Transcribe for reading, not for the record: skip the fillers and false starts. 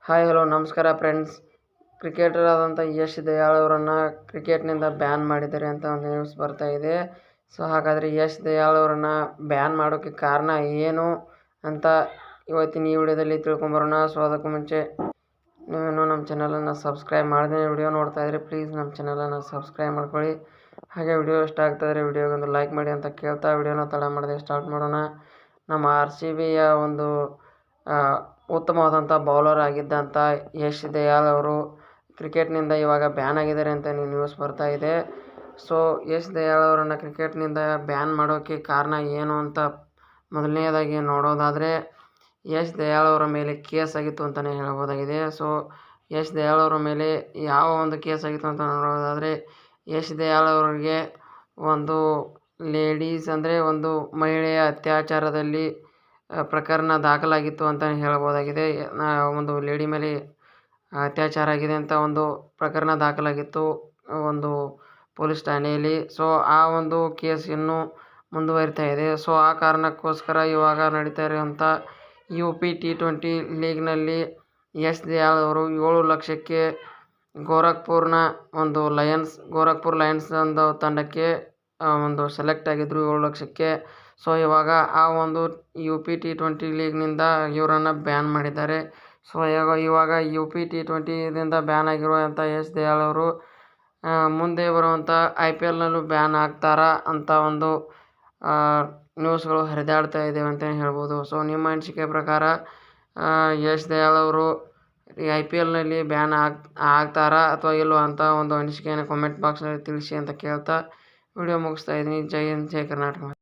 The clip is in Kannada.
ಹಾಯ್ ಹಲೋ ನಮಸ್ಕಾರ ಫ್ರೆಂಡ್ಸ್. ಕ್ರಿಕೆಟರ್ ಆದಂಥ ಯಶ್ ದಯಾಳ್ ಅವರನ್ನು ಕ್ರಿಕೆಟ್ನಿಂದ ಬ್ಯಾನ್ ಮಾಡಿದ್ದಾರೆ ಅಂತ ಒಂದು ನ್ಯೂಸ್ ಬರ್ತಾ ಇದೆ. ಸೊ ಹಾಗಾದರೆ ಯಶ್ ದಯಾಳ್ ಅವರನ್ನು ಬ್ಯಾನ್ ಮಾಡೋಕ್ಕೆ ಕಾರಣ ಏನು ಅಂತ ಇವತ್ತಿನ ಈ ವಿಡಿಯೋದಲ್ಲಿ ತಿಳ್ಕೊಂಬರೋಣ. ಸೊ ಅದಕ್ಕೂ ಮುಂಚೆ ನೀವೇನು ನಮ್ಮ ಚಾನಲನ್ನು ಸಬ್ಸ್ಕ್ರೈಬ್ ಮಾಡದೇ ವಿಡಿಯೋ ನೋಡ್ತಾ ಇದ್ದರೆ ಪ್ಲೀಸ್ ನಮ್ಮ ಚಾನಲನ್ನು ಸಬ್ಸ್ಕ್ರೈಬ್ ಮಾಡ್ಕೊಳ್ಳಿ. ಹಾಗೆ ವಿಡಿಯೋ ಇಷ್ಟ ಆಗ್ತಾಯಿದ್ರೆ ವಿಡಿಯೋಗೊಂದು ಲೈಕ್ ಮಾಡಿ ಅಂತ ಕೇಳ್ತಾ ವಿಡಿಯೋನ ತಡ ಮಾಡದೆ ಸ್ಟಾರ್ಟ್ ಮಾಡೋಣ. ನಮ್ಮ RCBಯ ಒಂದು ಉತ್ತಮವಾದಂಥ ಬೌಲರ್ ಆಗಿದ್ದಂಥ ಯಶ್ ದಯಾಳ್ ಅವರು ಕ್ರಿಕೆಟ್ನಿಂದ ಇವಾಗ ಬ್ಯಾನ್ ಆಗಿದ್ದಾರೆ ಅಂತ ನ್ಯೂಸ್ ಬರ್ತಾ ಇದೆ. ಸೊ ಯಶ್ ದಯಾಳ್ ಅವರನ್ನು ಕ್ರಿಕೆಟ್ನಿಂದ ಬ್ಯಾನ್ ಮಾಡೋಕ್ಕೆ ಕಾರಣ ಏನು ಅಂತ ಮೊದಲನೇದಾಗಿ ನೋಡೋದಾದರೆ, ಯಶ್ ದಯಾಳ್ ಅವರ ಮೇಲೆ ಕೇಸ್ ಆಗಿತ್ತು ಅಂತಲೇ ಹೇಳ್ಬೋದಾಗಿದೆ. ಸೊ ಯಶ್ ದಯಾಳ್ ಅವರ ಮೇಲೆ ಯಾವ ಒಂದು ಕೇಸ್ ಆಗಿತ್ತು ಅಂತ ನೋಡೋದಾದರೆ, ಯಶ್ ದಯಾಳ್ ಅವರಿಗೆ ಒಂದು ಲೇಡೀಸ್ ಅಂದರೆ ಒಂದು ಮಹಿಳೆಯ ಅತ್ಯಾಚಾರದಲ್ಲಿ ಪ್ರಕರಣ ದಾಖಲಾಗಿತ್ತು ಅಂತಲೇ ಹೇಳ್ಬೋದಾಗಿದೆ. ಒಂದು ಲೇಡಿ ಮೇಲೆ ಅತ್ಯಾಚಾರ ಆಗಿದೆ ಅಂತ ಒಂದು ಪ್ರಕರಣ ದಾಖಲಾಗಿತ್ತು ಒಂದು ಪೊಲೀಸ್ ಠಾಣೆಯಲ್ಲಿ. ಸೊ ಆ ಒಂದು ಕೇಸ್ ಇನ್ನೂ ಮುಂದುವರಿತಾ ಇದೆ. ಸೊ ಆ ಕಾರಣಕ್ಕೋಸ್ಕರ ಇವಾಗ ನಡೀತಾ ಇರುವಂಥ UP T20 ಲೀಗ್ನಲ್ಲಿ ಯಶ್ ದಯಾಳ್ ಅವರು 7 ಲಕ್ಷಕ್ಕೆ ಗೋರಖ್ಪುರ್ ಲಯನ್ಸ್ ಒಂದು ತಂಡಕ್ಕೆ ಒಂದು ಸೆಲೆಕ್ಟ್ ಆಗಿದ್ದರು 7 ಲಕ್ಷಕ್ಕೆ. ಸೊ ಇವಾಗ ಆ ಒಂದು UP T20 ಲೀಗ್ನಿಂದ ಇವರನ್ನು ಬ್ಯಾನ್ ಮಾಡಿದ್ದಾರೆ. ಸೊ ಇವಾಗ UP T20ದಿಂದ ಬ್ಯಾನ್ ಆಗಿರುವಂಥ ಯಶ್ ದಯಾಳ್ ಅವರು ಮುಂದೆ ಬರುವಂಥ IPLನಲ್ಲೂ ಬ್ಯಾನ್ ಆಗ್ತಾರಾ ಅಂತ ಒಂದು ನ್ಯೂಸ್ಗಳು ಹರಿದಾಡ್ತಾ ಇದ್ದೇವೆ ಅಂತಲೇ ಹೇಳ್ಬೋದು. ಸೊ ನಿಮ್ಮ ಅನಿಸಿಕೆ ಪ್ರಕಾರ ಯಶ್ ದಯಾಳ್ ಅವರು IPLನಲ್ಲಿ ಬ್ಯಾನ್ ಆಗ್ತಾರಾ ಅಥವಾ ಇಲ್ವಾ ಅಂತ ಒಂದು ಅನಿಸಿಕೆಯನ್ನು ಕಾಮೆಂಟ್ ಬಾಕ್ಸ್ನಲ್ಲಿ ತಿಳಿಸಿ ಅಂತ ಕೇಳ್ತಾ ವಿಡಿಯೋ ಮುಗಿಸ್ತಾ ಇದ್ದೀನಿ. ಜೈ ಹಿಂದ್, ಜೈ ಕರ್ನಾಟಕ.